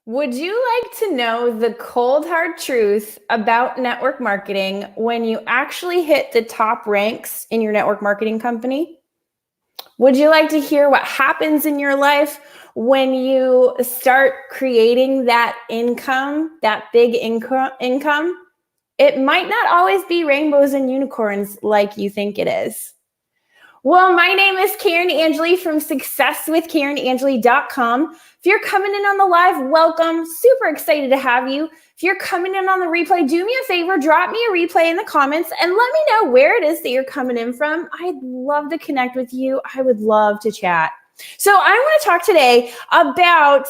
Would you like to know the cold hard truth about network marketing when you actually hit the top ranks in your network marketing company? Would you like to hear what happens in your life when you start creating that income, that big income? It might not always be rainbows and unicorns like you think it is. Well, my name is Karen Angeli from successwithkarenangeli.com. If you're coming in on the live, welcome. Super excited to have you. If you're coming in on the replay, do me a favor, drop me a replay in the comments and let me know where it is that you're coming in from. I'd love to connect with you. I would love to chat. So I want to talk today about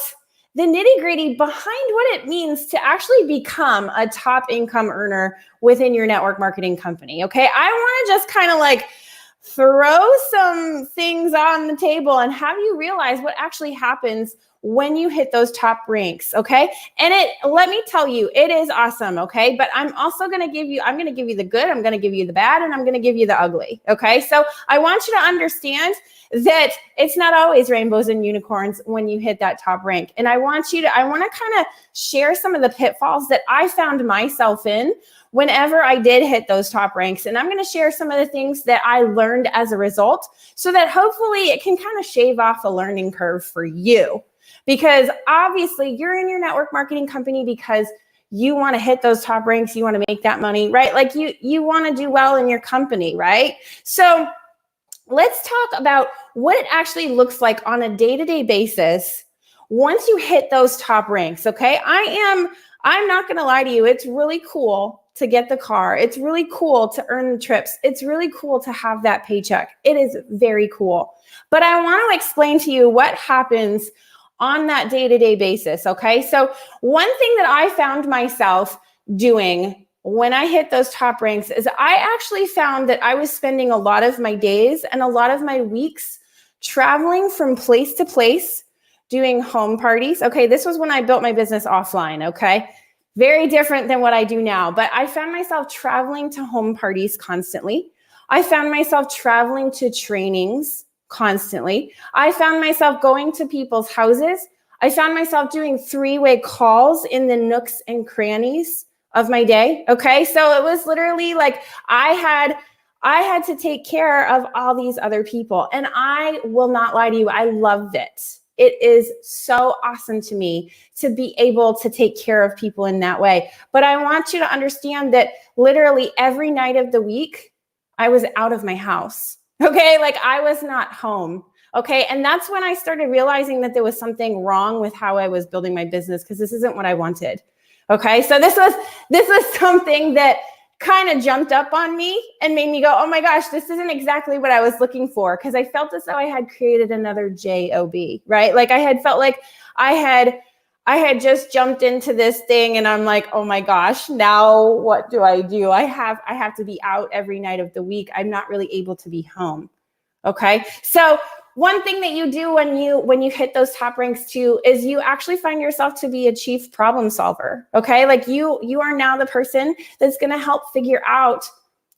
the nitty-gritty behind what it means to actually become a top income earner within your network marketing company. Okay, I want to just kind of throw some things on the table and have you realize what actually happens when you hit those top ranks, okay? And let me tell you, it is awesome, okay? But I'm also going to give you the good, I'm going to give you the bad, and I'm going to give you the ugly, okay? So I want you to understand that it's not always rainbows and unicorns when you hit that top rank. And I want to kind of share some of the pitfalls that I found myself in whenever I did hit those top ranks. And I'm going to share some of the things that I learned as a result so that hopefully it can kind of shave off a learning curve for you. Because obviously you're in your network marketing company because you want to hit those top ranks, you want to make that money, right? Like you want to do well in your company, right? So let's talk about what it actually looks like on a day-to-day basis once you hit those top ranks, okay? I'm not going to lie to you. It's really cool to get the car. It's really cool to earn the trips. It's really cool to have that paycheck. It is very cool. But I want to explain to you what happens on that day-to-day basis, okay? So one thing that I found myself doing when I hit those top ranks is I actually found that I was spending a lot of my days and a lot of my weeks traveling from place to place, doing home parties. Okay, this was when I built my business offline, okay? Very different than what I do now, but I found myself traveling to home parties constantly. I found myself traveling to trainings constantly. I found myself going to people's houses. I found myself doing three-way calls in the nooks and crannies of my day. Okay, so it was literally like I had to take care of all these other people, and I will not lie to you, I loved it. It is so awesome to me to be able to take care of people in that way. But I want you to understand that literally every night of the week, I was out of my house. Okay, like I was not home. Okay, and that's when I started realizing that there was something wrong with how I was building my business because this isn't what I wanted. Okay, so this was something that kind of jumped up on me and made me go, oh my gosh, this isn't exactly what I was looking for, because I felt as though I had created another job, right? Like I had felt like I had just jumped into this thing and I'm like, oh my gosh, now what do? I have to be out every night of the week. I'm not really able to be home. Okay, so one thing that you do when you hit those top ranks too is you actually find yourself to be a chief problem solver. Okay, like you are now the person that's going to help figure out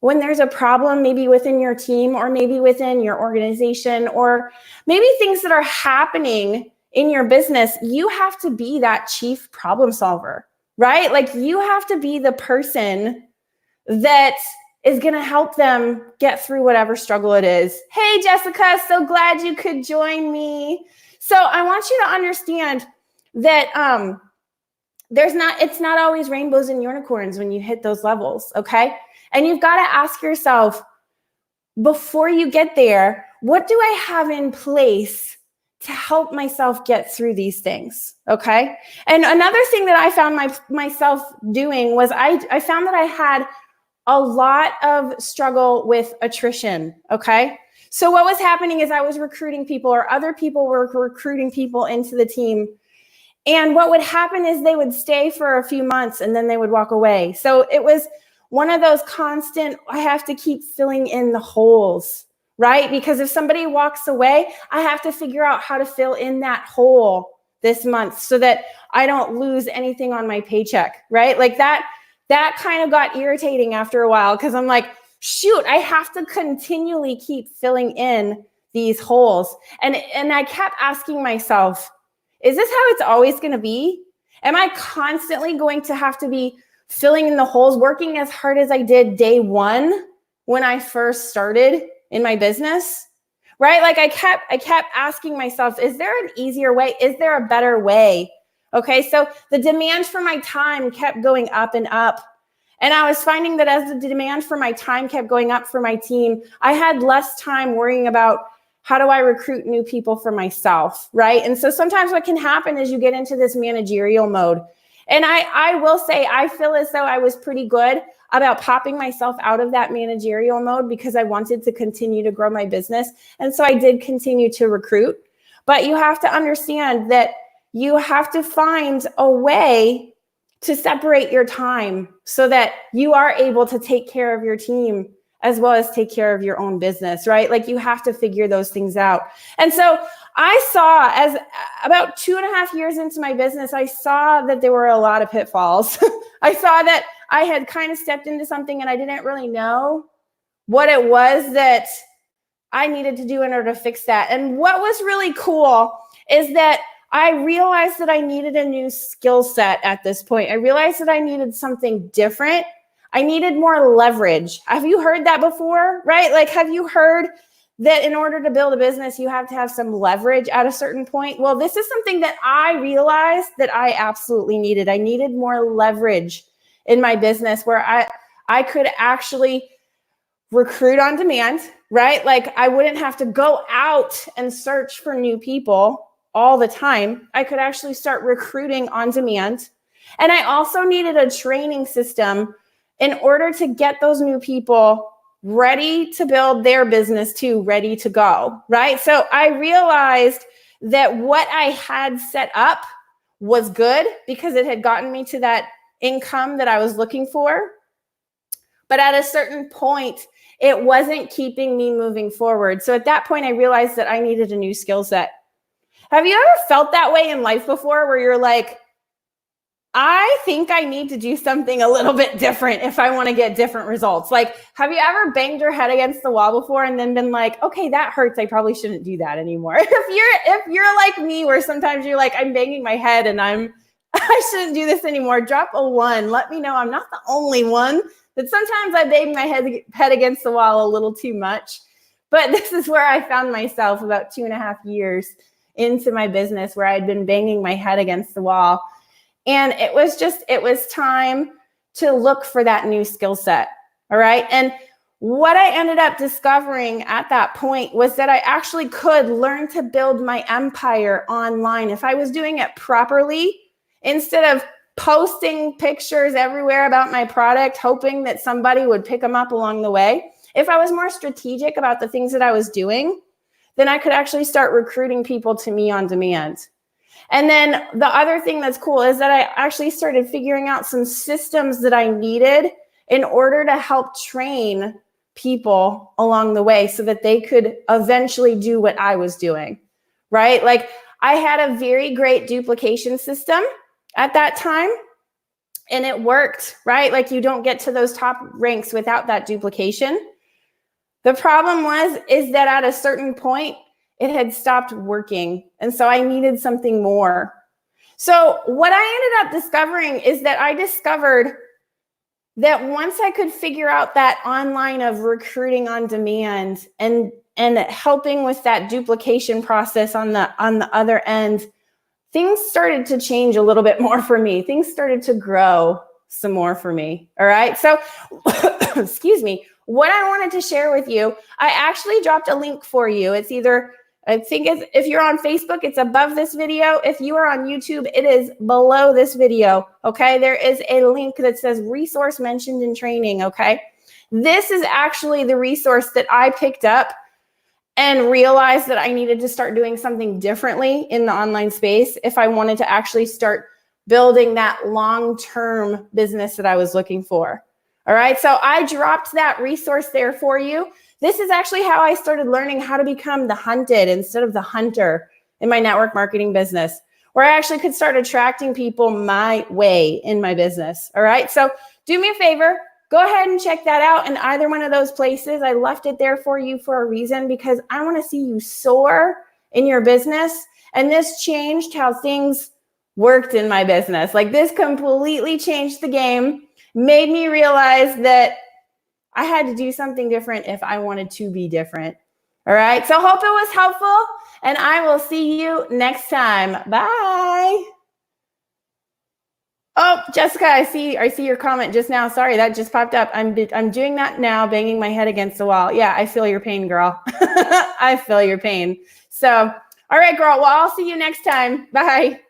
when there's a problem, maybe within your team or maybe within your organization or maybe things that are happening in your business. You have to be that chief problem solver, right? Like you have to be the person that is going to help them get through whatever struggle it is. Hey, Jessica, so glad you could join me. So I want you to understand that it's not always rainbows and unicorns when you hit those levels, okay? And you've got to ask yourself, before you get there, what do I have in place to help myself get through these things, okay? And another thing that I found myself doing was I found that I had a lot of struggle with attrition, okay? So what was happening is I was recruiting people or other people were recruiting people into the team. And what would happen is they would stay for a few months and then they would walk away. So it was one of those constant, I have to keep filling in the holes, right? Because if somebody walks away, I have to figure out how to fill in that hole this month so that I don't lose anything on my paycheck, right? Like that kind of got irritating after a while because I'm like, shoot, I have to continually keep filling in these holes. And I kept asking myself, is this how it's always going to be? Am I constantly going to have to be filling in the holes, working as hard as I did day one when I first started in my business? Right? Like I kept asking myself, is there an easier way? Is there a better way? Okay, so the demand for my time kept going up and up. And I was finding that as the demand for my time kept going up for my team, I had less time worrying about how do I recruit new people for myself, right? And so sometimes what can happen is you get into this managerial mode. And I will say, I feel as though I was pretty good about popping myself out of that managerial mode because I wanted to continue to grow my business. And so I did continue to recruit. But you have to understand that you have to find a way to separate your time so that you are able to take care of your team as well as take care of your own business, right? Like you have to figure those things out. And so I saw, as about 2.5 years into my business, I saw that there were a lot of pitfalls. I saw that I had kind of stepped into something and I didn't really know what it was that I needed to do in order to fix that. And what was really cool is that I realized that I needed a new skill set at this point. I realized that I needed something different. I needed more leverage. Have you heard that before, right? Like, have you heard that in order to build a business, you have to have some leverage at a certain point? Well, this is something that I realized that I absolutely needed. I needed more leverage in my business where I could actually recruit on demand, right? Like I wouldn't have to go out and search for new people all the time. I could actually start recruiting on demand. And I also needed a training system in order to get those new people ready to build their business too, ready to go, right? So I realized that what I had set up was good because it had gotten me to that income that I was looking for. But at a certain point, it wasn't keeping me moving forward. So at that point, I realized that I needed a new skill set. Have you ever felt that way in life before where you're like, I think I need to do something a little bit different if I want to get different results? Like, have you ever banged your head against the wall before and then been like, okay, that hurts. I probably shouldn't do that anymore. If you're like me, where sometimes you're like, I'm banging my head and I shouldn't do this anymore, drop a 1. Let me know I'm not the only one. That sometimes I bang my head against the wall a little too much. But this is where I found myself about 2.5 years into my business where I'd been banging my head against the wall. And it was time to look for that new skill set. All right. And what I ended up discovering at that point was that I actually could learn to build my empire online if I was doing it properly, instead of posting pictures everywhere about my product, hoping that somebody would pick them up along the way. If I was more strategic about the things that I was doing, then I could actually start recruiting people to me on demand. And then the other thing that's cool is that I actually started figuring out some systems that I needed in order to help train people along the way so that they could eventually do what I was doing, right? Like I had a very great duplication system at that time, and it worked, right? Like you don't get to those top ranks without that duplication. The problem is that at a certain point, it had stopped working. And so I needed something more. So what I ended up discovering is that I discovered that once I could figure out that online of recruiting on demand and helping with that duplication process on the other end, things started to change a little bit more for me. Things started to grow some more for me. All right. So, excuse me. What I wanted to share with you, I actually dropped a link for you. It's either, I think if you're on Facebook, it's above this video. If you are on YouTube, it is below this video. Okay. There is a link that says resource mentioned in training. Okay. This is actually the resource that I picked up and realized that I needed to start doing something differently in the online space if I wanted to actually start building that long-term business that I was looking for. All right, so I dropped that resource there for you. This is actually how I started learning how to become the hunted instead of the hunter in my network marketing business, where I actually could start attracting people my way in my business. All right, so do me a favor, go ahead and check that out in either one of those places. I left it there for you for a reason, because I want to see you soar in your business. And this changed how things worked in my business. Like this completely changed the game, made me realize that I had to do something different if I wanted to be different. All right. So hope it was helpful, and I will see you next time. Bye. Oh, Jessica, I see your comment just now. Sorry, that just popped up. I'm doing that now, banging my head against the wall. Yeah, I feel your pain, girl. I feel your pain. So, all right, girl. Well, I'll see you next time. Bye.